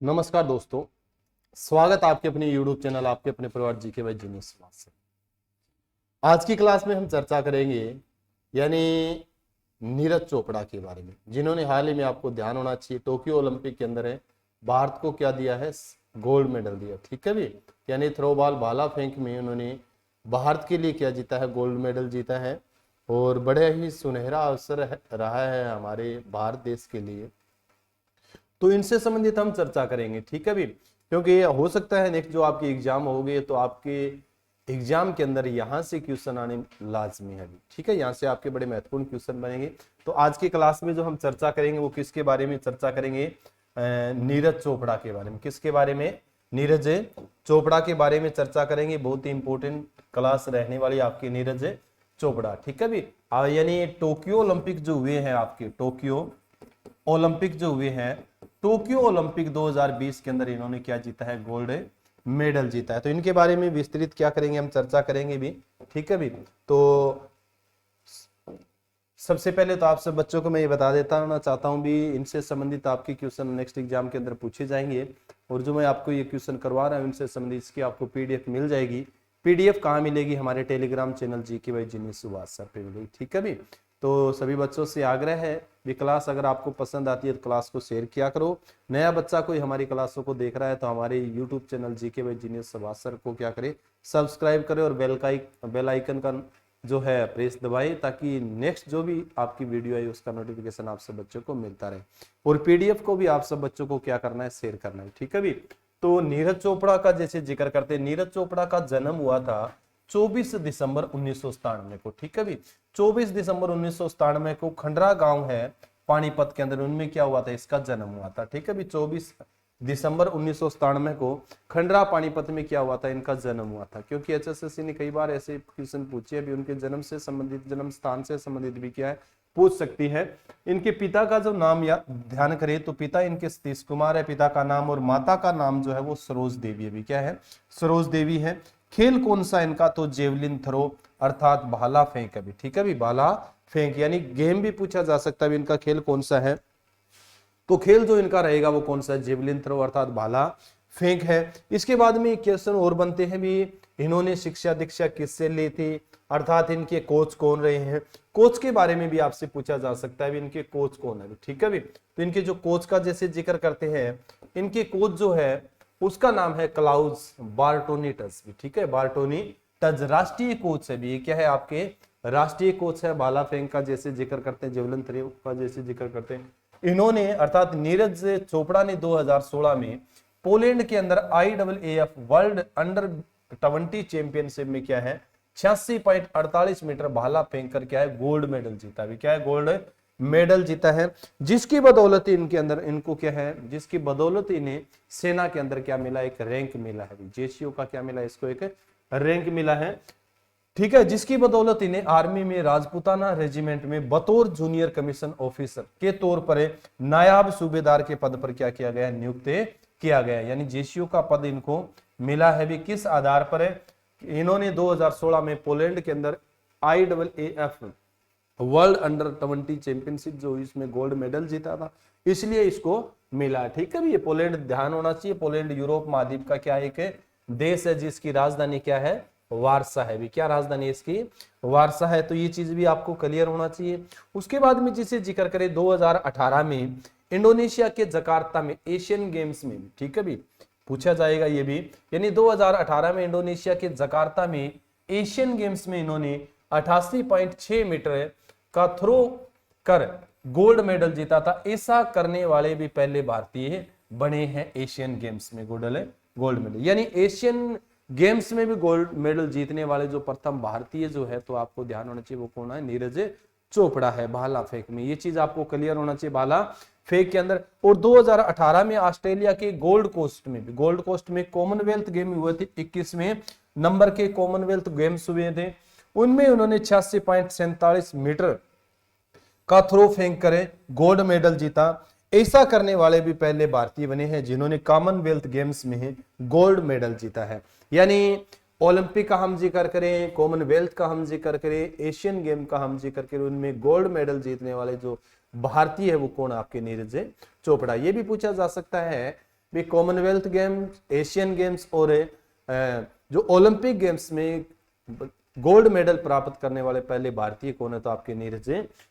नमस्कार दोस्तों, स्वागत आपके अपने YouTube चैनल आपके अपने परिवार जीके बाई जीनियस क्लास से। आज की क्लास में हम चर्चा करेंगे यानी नीरज चोपड़ा के बारे में, जिन्होंने हाल ही में, आपको ध्यान होना चाहिए, टोक्यो ओलंपिक के अंदर है भारत को क्या दिया है, गोल्ड मेडल दिया। ठीक है भी, यानी थ्रोबॉल भाला फेंक में उन्होंने भारत के लिए क्या जीता है, गोल्ड मेडल जीता है। और बड़े ही सुनहरा अवसर रहा है हमारे भारत देश के लिए। तो इनसे संबंधित हम चर्चा करेंगे। ठीक है भी, क्योंकि हो सकता है नेक्स्ट जो आपके एग्जाम हो गए तो आपके एग्जाम के अंदर यहाँ से क्वेश्चन आने लाजमी है भी। ठीक है, यहाँ से आपके बड़े महत्वपूर्ण क्वेश्चन बनेंगे। तो आज की क्लास में जो हम चर्चा करेंगे वो किसके बारे में चर्चा करेंगे, नीरज चोपड़ा के बारे में। किसके बारे में, नीरज चोपड़ा के बारे में चर्चा करेंगे। बहुत ही इंपॉर्टेंट क्लास रहने वाली आपकी नीरज चोपड़ा। ठीक है भी, यानी टोक्यो ओलंपिक जो हुए हैं, आपके टोक्यो ओलंपिक जो हुए हैं, टोक्यो ओलंपिक 2020 के अंदर इन्होंने क्या जीता है, गोल्ड मेडल जीता है। तो इनके बारे में विस्तृत क्या करेंगे, हम चर्चा करेंगे भी। ठीक है भी, तो सबसे पहले तो आप सब बच्चों को मैं ये बता देता ना चाहता हूं भी, इनसे संबंधित आपके क्वेश्चन नेक्स्ट एग्जाम के अंदर पूछे जाएंगे। और जो मैं आपको ये क्वेश्चन करवा रहा हूँ इनसे संबंधित, इसकी आपको पीडीएफ मिल जाएगी। पीडीएफ कहाँ मिलेगी, हमारे Telegram channel GK by genius WhatsApp पे मिलेगी। ठीक है भी, तो सभी बच्चों से आग्रह है भी, क्लास अगर आपको पसंद आती है तो क्लास को शेयर किया करो। नया बच्चा कोई हमारी क्लासों को देख रहा है तो हमारे YouTube channel GK by genius WhatsApp को क्या करे, सब्सक्राइब करे और बेल आइकन का जो है प्रेस दबाए, ताकि नेक्स्ट जो भी आपकी वीडियो है उसका नोटिफिकेशन आप सब बच्चों को मिलता रहे। और पीडीएफ को भी आप सब बच्चों को क्या करना है, शेयर करना है। ठीक है भी, तो नीरज चोपड़ा का जैसे जिक्र करते हैं, नीरज चोपड़ा का जन्म हुआ था 24 दिसंबर 1997 को। ठीक है भी, 24 दिसंबर 1997 को खंडरा गांव है पानीपत के अंदर, उनमें क्या हुआ था, इसका जन्म हुआ था। ठीक है भी, 24 दिसंबर 1997 को खंडरा पानीपत में क्या हुआ था, इनका जन्म हुआ था। क्योंकि एचएसएससी ने कई बार ऐसे क्वेश्चन पूछे, अभी उनके जन्म से संबंधित, जन्म स्थान से संबंधित भी क्या है, पूछ सकती है। इनके पिता का जो नाम या ध्यान करें तो पिता इनके सतीश कुमार है पिता का नाम, और माता का नाम जो है वो सरोज देवी है भी। क्या है, सरोज देवी है। खेल कौन सा इनका, तो जेवलिन थ्रो अर्थात भाला फेंक अभी। ठीक है भी, भाला फेंक यानी गेम भी पूछा जा सकता है इनका खेल कौन सा है। तो खेल जो इनका रहेगा वो कौन सा है, जेवलिन थ्रो अर्थात भाला फेंक है। इसके बाद में क्वेश्चन और बनते हैं भी, इन्होंने शिक्षा दीक्षा किससे ली थी, अर्थात इनके कोच कौन रहे हैं। कोच के बारे में भी आपसे पूछा जा सकता है भी, इनके कोच कौन है। ठीक है भी, तो इनके जो कोच का जैसे जिक्र करते हैं, इनके कोच जो है उसका नाम है क्लाउस बार्टोनिटस भी। ठीक है, बार्टोनिटस राष्ट्रीय कोच है भी। ये क्या है, आपके राष्ट्रीय कोच है। भाला फेंक का जैसे जिक्र करते हैं, जेवलिन थ्रो का जैसे जिक्र करते हैं, इन्होंने अर्थात नीरज चोपड़ा ने 2016 में पोलैंड के अंदर IAAF वर्ल्ड अंडर 20 चैंपियनशिप में क्या है, 86.48 मीटर भाला फेंक कर क्या है, गोल्ड मेडल जीता भी। क्या है, गोल्ड मेडल जीता है, जिसकी बदौलत इनके अंदर, इनको क्या है, जिसकी बदौलत इन्हें सेना के अंदर क्या मिला, एक रैंक मिला है। जेसीओ का क्या मिला, इसको एक रैंक मिला है। ठीक है, जिसकी बदौलत इन्हें आर्मी में राजपूताना रेजिमेंट में बतौर जूनियर कमीशन ऑफिसर के तौर पर नायाब सूबेदार के पद पर क्या किया गया, नियुक्त किया गया। यानी जेसीओ का पद इनको मिला है भी। किस आधार पर है, इन्होंने 2016 में पोलैंड के अंदर IAAF वर्ल्ड अंडर 20 चैंपियनशिप जो इसमें गोल्ड मेडल जीता था, इसलिए इसको मिला। ठीक है भी, ये पोलैंड ध्यान होना चाहिए। पोलैंड यूरोप महाद्वीप का क्या एक देश है जिसकी राजधानी क्या है, वारसा है भी। क्या राजधानी है इसकी, वारसा है। तो ये चीज भी आपको क्लियर होना चाहिए। उसके बाद में जिसे जिक्र करें, 2018 में इंडोनेशिया के जकार्ता में एशियन गेम्स में, ठीक है भी, पूछा जाएगा ये भी। यानी 2018 में इंडोनेशिया के जकार्ता में एशियन गेम्स में इन्होंने 88.6 मीटर का थ्रो कर गोल्ड मेडल जीता था। ऐसा करने वाले भी पहले भारतीय बने हैं एशियन गेम्स में गोल्ड मेडल। यानी एशियन गेम्स में भी गोल्ड मेडल जीतने वाले जो प्रथम भारतीय जो है, तो आपको ध्यान होना चाहिए वो कौन है, नीरज चोपड़ा है भाला फेंक में। ये चीज आपको क्लियर होना चाहिए भाला फेंक के अंदर। और 2018 में ऑस्ट्रेलिया के गोल्ड कोस्ट में कॉमनवेल्थ गेम हुए थे। 21वें नंबर के कॉमनवेल्थ गेम्स हुए थे, उनमें उन्होंने 86.47 मीटर का थ्रो फेंक करे गोल्ड मेडल जीता। ऐसा करने वाले भी पहले भारतीय बने हैं जिन्होंने कॉमनवेल्थ गेम्स में गोल्ड मेडल जीता है। यानी ओलंपिक का हम जिक्र करें, कॉमनवेल्थ का हम जिक्र करें, एशियन गेम का हम जिक्र करें, उनमें गोल्ड मेडल जीतने वाले जो भारतीय है वो कौन, आपके नीरज चोपड़ा। ये भी पूछा जा सकता है भी कॉमनवेल्थ गेम्स, एशियन गेम्स और जो ओलंपिक गेम्स में गोल्ड मेडल प्राप्त करने वाले पहले भारतीय कौन है, तो आपके नीरज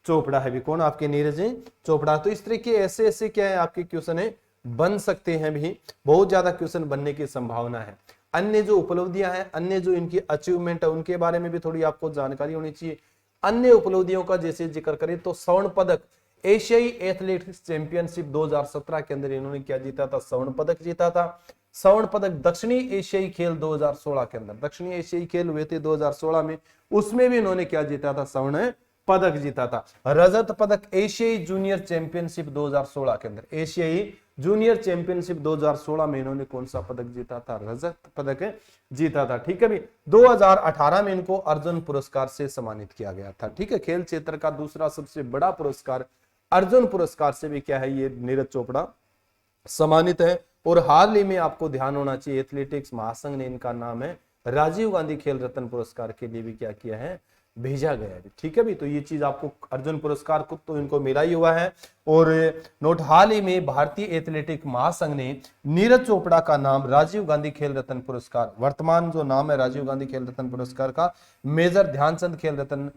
चोपड़ा है भी। कौन? आपके नीरज चोपड़ा। तो इस तरह के ऐसे ऐसे क्या है आपके क्वेश्चन है बन सकते हैं भी, बहुत ज्यादा क्वेश्चन बनने की संभावना है। अन्य जो उपलब्धियां हैं, अन्य जो इनकी अचीवमेंट है, उनके बारे में भी थोड़ी आपको जानकारी होनी चाहिए। अन्य उपलब्धियों का जैसे जिक्र करें तो स्वर्ण पदक एशियाई एथलेटिक्स चैंपियनशिप 2017 के अंदर इन्होंने क्या जीता था? स्वर्ण पदक जीता था। स्वर्ण पदक दक्षिणी एशियाई खेल 2016 के अंदर, दक्षिणी एशियाई खेल हुए थे 2016 में, उसमें भी इन्होंने क्या जीता था? स्वर्ण पदक जीता था। रजत पदक एशियाई जूनियर चैंपियनशिप 2016 के अंदर, एशियाई जूनियर चैंपियनशिप 2016 में इन्होंने कौन सा पदक जीता था? रजत पदक जीता था। ठीक है भी। 2018 में इनको अर्जुन पुरस्कार से सम्मानित किया गया था। ठीक है, खेल क्षेत्र का दूसरा सबसे बड़ा पुरस्कार अर्जुन पुरस्कार से भी क्या है, ये नीरज चोपड़ा सम्मानित है। और हाल ही में आपको ध्यान होना चाहिए, एथलेटिक्स महासंघ ने इनका नाम है राजीव गांधी खेल रत्न पुरस्कार के लिए भी क्या किया है? भेजा गया है। ठीक है भी। तो ये चीज आपको अर्जुन पुरस्कार को तो इनको मिला ही हुआ है। और नोट, हाल ही में भारतीय एथलेटिक महासंघ ने नीरज चोपड़ा का नाम राजीव गांधी खेल रत्न पुरस्कार, वर्तमान जो नाम है राजीव गांधी खेल रत्न पुरस्कार का, मेजर ध्यानचंद खेल रत्न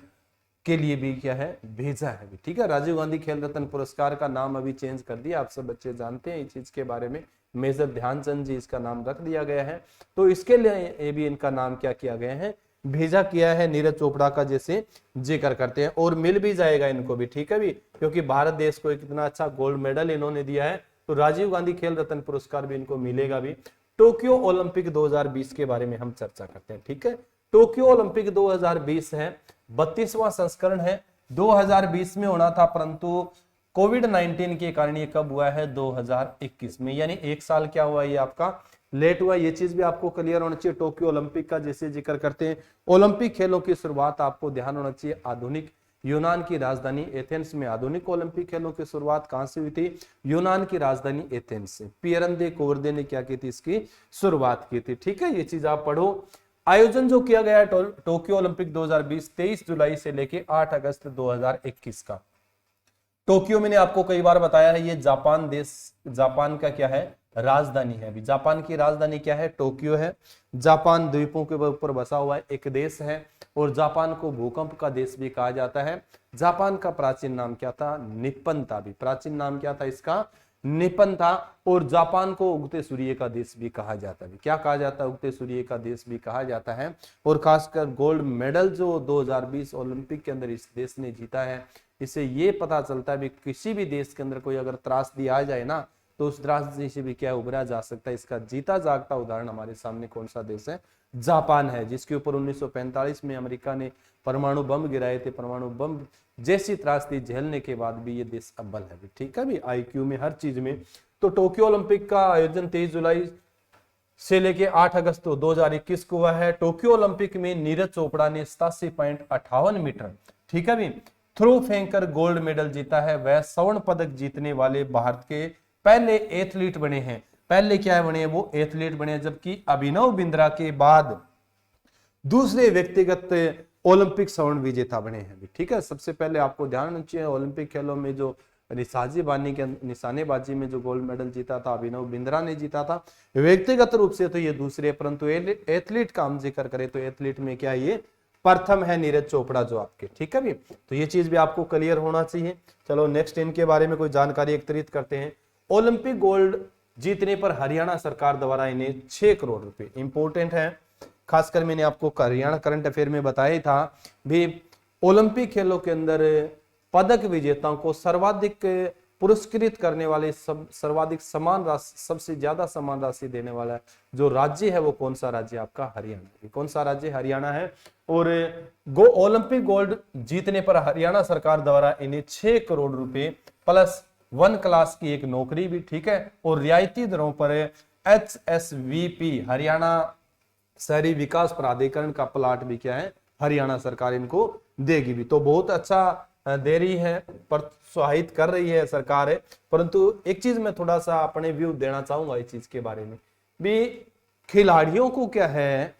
के लिए भी क्या है? भेजा है। ठीक है, राजीव गांधी खेल रत्न पुरस्कार का नाम अभी चेंज कर दिया, आप सब बच्चे जानते हैं इस चीज के बारे में, मेजर ध्यानचंद जी इसका नाम रख दिया गया है। तो इसके लिए ये भी इनका नाम क्या किया गया है? भेजा किया है नीरज चोपड़ा का, जैसे जिक्र करते हैं। और मिल भी जाएगा इनको भी। ठीक है भी, क्योंकि भारत देश को एक इतना अच्छा गोल्ड मेडल इन्होंने दिया है, तो राजीव गांधी खेल रत्न पुरस्कार भी इनको मिलेगा भी। टोक्यो ओलंपिक 2020 के बारे में हम चर्चा करते हैं। ठीक है, टोक्यो ओलंपिक 2020 है, 32वां संस्करण है। 2020 में होना था, परंतु कोविड-19 के कारण ये कब हुआ है? 2021 में, यानी एक साल क्या हुआ, ये आपका लेट हुआ। ये चीज भी आपको क्लियर होना चाहिए। टोक्यो ओलंपिक का जैसे जिक्र करते हैं, ओलंपिक खेलों की शुरुआत आपको ध्यान होना चाहिए आधुनिक यूनान की राजधानी एथेंस में। आधुनिक ओलंपिक खेलों की शुरुआत कहां से हुई थी? यूनान की राजधानी एथेंस से। पियरन दे कोवर्दे ने क्या की थी? इसकी शुरुआत की थी। ठीक है, ये चीज आप पढ़ो। आयोजन जो किया गया है टोक्यो ओलंपिक 2020 23 जुलाई से लेके 8 अगस्त 2021 का। टोक्यो मैंने आपको कई बार बताया है, ये जापान देश, जापान का क्या है? राजधानी है। अभी जापान की राजधानी क्या है? टोक्यो है। जापान द्वीपों के ऊपर बसा हुआ एक देश है, और जापान को भूकंप का देश भी कहा जाता है। जापान का प्राचीन नाम क्या था? निप्पन था। भी प्राचीन नाम क्या था इसका? निप्पन था। और जापान को उगते सूर्य का देश भी कहा जाता है। क्या कहा जाता है? उगते सूर्य का देश भी कहा जाता है। और खासकर गोल्ड मेडल जो 2020 ओलंपिक के अंदर इस देश ने जीता है, इससे ये पता चलता है भी किसी भी देश के अंदर कोई अगर त्रासदी आ जाए ना, तो उस त्रासदी से भी क्या उभरा जा सकता है। इसका जीता जागता उदाहरण हमारे सामने कौन सा देश है? जापान है, जिसके ऊपर 1945 में अमेरिका ने परमाणु बम गिराए थे। परमाणु बम जैसी त्रासदी झेलने के बाद भी ये देश अव्वल है। ठीक है भी, IQ में, हर चीज में। तो टोक्यो ओलंपिक का आयोजन 23 जुलाई से लेके 8 अगस्त 2021 को हुआ है। टोक्यो ओलंपिक में नीरज चोपड़ा ने 87.58 मीटर, ठीक है भी, थ्रो फेंकर गोल्ड मेडल जीता है। वह स्वर्ण पदक जीतने वाले भारत के पहले एथलीट बने हैं। पहले क्या बने? वो एथलीट बने, जबकि अभिनव बिंद्रा के बाद दूसरे व्यक्तिगत ओलंपिक स्वर्ण विजेता बने हैं। ठीक है, सबसे पहले आपको ध्यान रखना चाहिए, ओलंपिक खेलों में जो निशानेबाजी में जो गोल्ड मेडल जीता था अभिनव बिंद्रा ने जीता था। व्यक्तिगत रूप से तो ये दूसरे, परंतु एथलीट का हम जिक्र करें तो एथलीट में क्या ये प्रथम है नीरज चोपड़ा जो आपके। ठीक है भी, तो ये चीज भी आपको क्लियर होना चाहिए। चलो नेक्स्ट इनके बारे में कोई जानकारी एकत्रित करते हैं। ओलंपिक गोल्ड जीतने पर हरियाणा सरकार द्वारा इन्हें 6 करोड़ रुपए, इंपोर्टेंट है, खासकर मैंने आपको हरियाणा करंट अफेयर में बताया था भी। ओलंपिक खेलों के अंदर पदक विजेताओं को सर्वाधिक पुरस्कृत करने वाले, सर्वाधिक समान राशि, सबसे ज्यादा समान राशि देने वाला जो राज्य है वो कौन सा राज्य? आपका हरियाणा। कौन सा राज्य? हरियाणा है। और ओलंपिक गोल्ड जीतने पर हरियाणा सरकार द्वारा इन्हें 6 करोड़ रुपए प्लस 1 क्लास की एक नौकरी भी, ठीक है, और रियायती दरों पर HSVP हरियाणा शहरी विकास प्राधिकरण का प्लाट भी क्या है? हरियाणा सरकार इनको देगी भी। तो बहुत अच्छा दे रही है, प्रोत्साहित कर रही है सरकार है। परंतु एक चीज मैं थोड़ा सा अपने व्यू देना चाहूंगा इस चीज के बारे में भी। खिलाड़ियों को क्या है,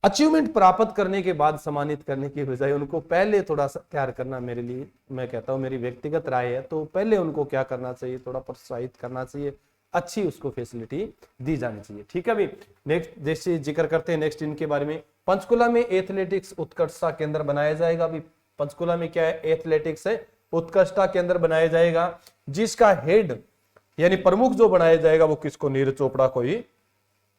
अचीवमेंट प्राप्त करने के बाद सम्मानित करने की बजाय उनको पहले थोड़ा सा तैयार करना, मेरे लिए, मैं कहता हूं, मेरी व्यक्तिगत राय है, तो पहले उनको क्या करना चाहिए? थोड़ा प्रोत्साहित करना चाहिए, अच्छी उसको फैसिलिटी दी जानी चाहिए। ठीक है, अभी नेक्स्ट जैसे जिक्र करते हैं नेक्स्ट इनके बारे में, पंचकुला में एथलेटिक्स उत्कर्षता केंद्र बनाया जाएगा। अभी पंचकुला में क्या है, एथलेटिक्स है उत्कर्षता केंद्र बनाया जाएगा, जिसका हेड यानी प्रमुख जो बनाया जाएगा वो किसको, नीरज चोपड़ा को ही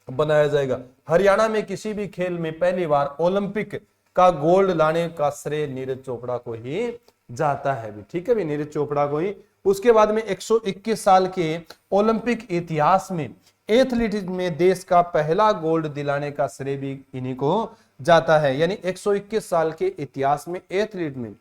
बनाया जाएगा। हरियाणा में किसी भी खेल में पहली बार ओलंपिक का गोल्ड लाने का श्रेय नीरज चोपड़ा को ही जाता है भी। ठीक है भी, नीरज चोपड़ा को ही। उसके बाद में 121 साल के ओलंपिक इतिहास में एथलेटिक्स में देश का पहला गोल्ड दिलाने का श्रेय भी इन्हीं को जाता है। यानी 121 साल के इतिहास में एथलीट में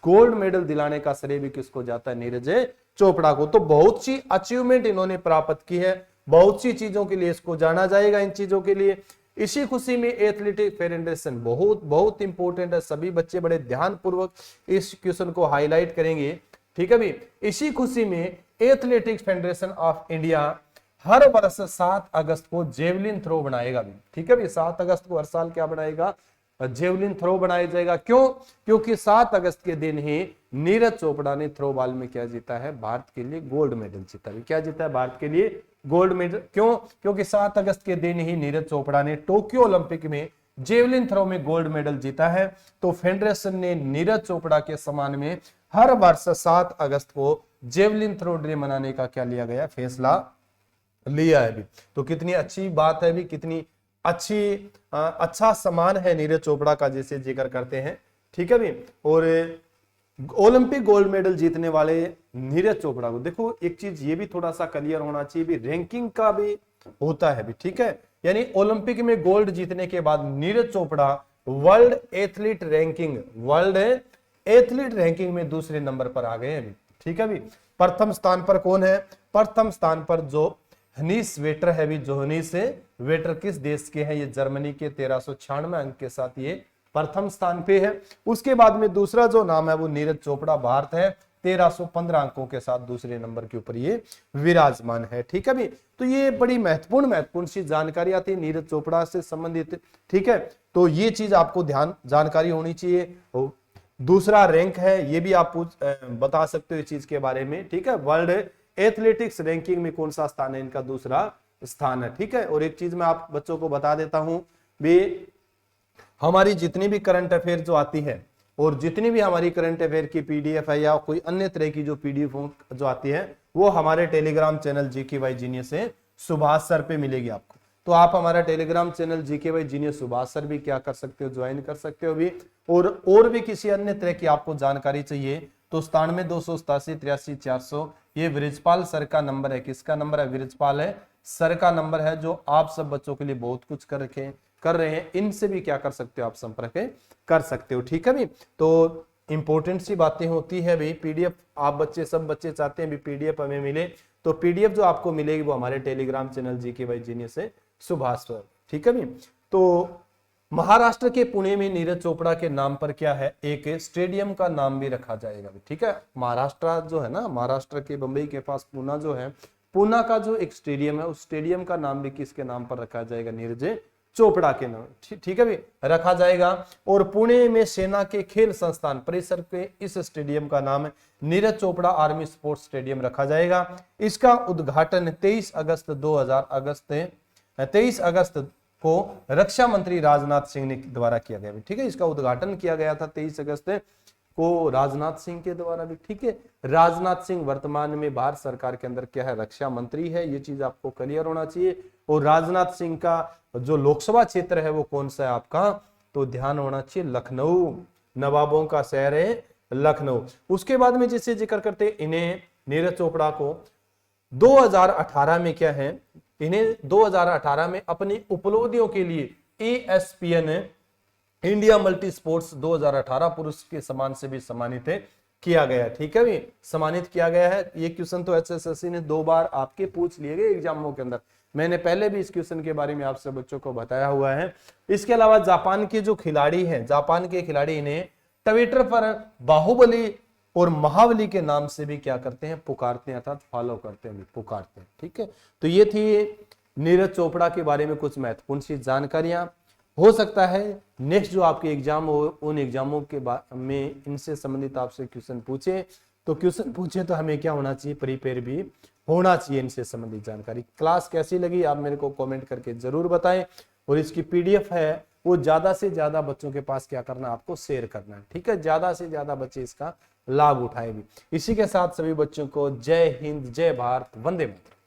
गोल्ड मेडल दिलाने का श्रेय भी किसको जाता है, नीरज चोपड़ा को। तो बहुत सी अचीवमेंट इन्होंने प्राप्त की है, बहुत सी चीजों के लिए इसको जाना जाएगा, इन चीजों के लिए। इसी खुशी में एथलेटिक फेडरेशन बहुत बहुत इंपॉर्टेंट है, सभी बच्चे बड़े ध्यानपूर्वक इस क्वेश्चन को हाईलाइट करेंगे। ठीक है भी, इसी खुशी में एथलेटिक्स फेडरेशन ऑफ इंडिया हर वर्ष 7 अगस्त को जेवलिन थ्रो बनाएगा भी। ठीक है भी, 7 अगस्त को हर साल क्या बनाएगा, जेवलिन थ्रो बनाया जाएगा। क्यों, क्योंकि 7 अगस्त के दिन ही नीरज चोपड़ा ने थ्रो बॉल में क्या जीता है, भारत के लिए गोल्ड मेडल जीता है। क्या जीता है, भारत के लिए गोल्ड मेडल। क्यों, क्योंकि 7 अगस्त के दिन ही नीरज चोपड़ा ने टोक्यो ओलंपिक में जेवलिन थ्रो में गोल्ड मेडल जीता है। तो फेडरेशन ने नीरज चोपड़ा के सम्मान में हर वर्ष 7 अगस्त को जेवलिन थ्रो डे मनाने का क्या लिया गया, फैसला लिया है भी। तो कितनी अच्छी बात है भी, कितनी अच्छी अच्छा सम्मान है नीरज चोपड़ा का, जिसे जिक्र करते हैं। ठीक है भी, और ओलंपिक गोल्ड मेडल जीतने वाले नीरज चोपड़ा को देखो, एक चीज ये भी थोड़ा सा क्लियर होना चाहिए भी, रैंकिंग का भी होता है भी। ठीक है, यानी ओलंपिक में गोल्ड जीतने के बाद Neeraj Chopra world athlete ranking में दूसरे नंबर पर आ गए हैं। ठीक है भी, प्रथम स्थान पर कौन है, प्रथम स्थान पर जो हनीस वेटर है भी, जोहनीस वेटर किस देश के हैं, ये जर्मनी के 1396 अंक के साथ ये प्रथम स्थान पे है। उसके बाद में दूसरा जो नाम है वो नीरज चोपड़ा, भारत है 1315 अंकों के साथ दूसरे नंबर के ऊपर ये विराजमान है। ठीक है भी, तो ये बड़ी महत्वपूर्ण सी जानकारी आती है नीरज चोपड़ा से संबंधित। ठीक है, तो ये चीज आपको जानकारी होनी चाहिए। दूसरा रैंक है, ये भी आप बता सकते हो इस चीज के बारे में। ठीक है, वर्ल्ड एथलेटिक्स रैंकिंग में कौन सा स्थान है, इनका दूसरा स्थान है। ठीक है, और एक चीज मैं आप बच्चों को बता देता हूं भी, हमारी जितनी भी करंट अफेयर जो आती है और जितनी भी हमारी करंट अफेयर की पीडीएफ है या कोई अन्य तरह की जो पीडीएफ जो आती है, वो हमारे टेलीग्राम चैनल GKY जीनियस से सुभाष सर पे मिलेगी आपको। तो आप हमारा Telegram channel GKY genius Subhash sir भी क्या कर सकते हो, ज्वाइन कर सकते हो भी। और भी किसी अन्य तरह की आपको जानकारी चाहिए तो 9728838400 ये विरजपाल सर का नंबर है। किसका नंबर है, विरजपाल है सर का नंबर है, जो आप सब बच्चों के लिए बहुत कुछ कर रहे हैं। इनसे भी क्या कर सकते हो, आप संपर्क कर सकते हो। ठीक है भी, तो इंपॉर्टेंट सी बातें होती है भाई। पीडीएफ आप सब बच्चे चाहते हैं भी पीडीएफ हमें मिले, तो पीडीएफ जो आपको मिलेगी वो हमारे टेलीग्राम चैनल GKY जीनियस से सुभाष सर। ठीक है भी, तो महाराष्ट्र के पुणे में नीरज चोपड़ा के नाम पर क्या है, एक स्टेडियम का नाम भी रखा जाएगा। ठीक है, महाराष्ट्र जो है ना, महाराष्ट्र के बंबई के पास पूना जो है, पूना का जो एक स्टेडियम है, उस स्टेडियम का नाम भी किसके नाम पर रखा जाएगा, नीरज चोपड़ा के नाम। ठीक है भी, रखा जाएगा। और पुणे में सेना के खेल संस्थान परिसर के इस स्टेडियम का नाम Neeraj Chopra army sports stadium रखा जाएगा। इसका उद्घाटन 23 अगस्त को रक्षा मंत्री राजनाथ सिंह ने द्वारा किया गया। ठीक है, इसका उद्घाटन किया गया था 23 अगस्त को राजनाथ सिंह के द्वारा भी। ठीक है, राजनाथ सिंह वर्तमान में भारत सरकार के अंदर क्या है, रक्षा मंत्री है, ये चीज आपको क्लियर होना चाहिए। और राजनाथ सिंह का जो लोकसभा क्षेत्र है वो कौन सा है आपका, तो ध्यान होना चाहिए लखनऊ, नवाबों का शहर है लखनऊ। उसके बाद में जिससे जिक्र करते इन्हें नीरज चोपड़ा को 2018 में क्या है, इन्हें 2018 में अपनी उपलब्धियों के लिए ESPN इंडिया मल्टी स्पोर्ट्स 2018 पुरुष के सम्मान से भी सम्मानित किया गया है। ठीक है भी, सम्मानित किया गया है। ये क्वेश्चन तो HSSC ने 2 बार आपके पूछ लिए गए एग्जामों के अंदर, मैंने पहले भी इस क्वेश्चन के बारे में आप सब बच्चों को बताया हुआ है। इसके अलावा जापान के जो खिलाड़ी हैं, जापान के खिलाड़ी इन्हें ट्विटर पर बाहुबली और महाबली के नाम से भी क्या करते हैं, पुकारते हैं, अर्थात फॉलो करते हैं, पुकारते हैं। ठीक है, तो ये थी नीरज चोपड़ा के बारे में कुछ महत्वपूर्ण सी जानकारियां। हो सकता है नेक्स्ट जो आपके एग्जाम हो, उन एग्जामों के में इनसे संबंधित आपसे क्वेश्चन पूछे, तो हमें क्या होना चाहिए, प्रिपेयर भी होना चाहिए इनसे संबंधित जानकारी। क्लास कैसी लगी आप मेरे को कमेंट करके जरूर बताएं, और इसकी पीडीएफ है वो ज्यादा से ज्यादा बच्चों के पास क्या करना, आपको शेयर करना है, ठीक है, ज्यादा से ज्यादा बच्चे इसका लाभ उठाएं भी। इसी के साथ सभी बच्चों को जय हिंद, जय भारत, वंदे मातरम।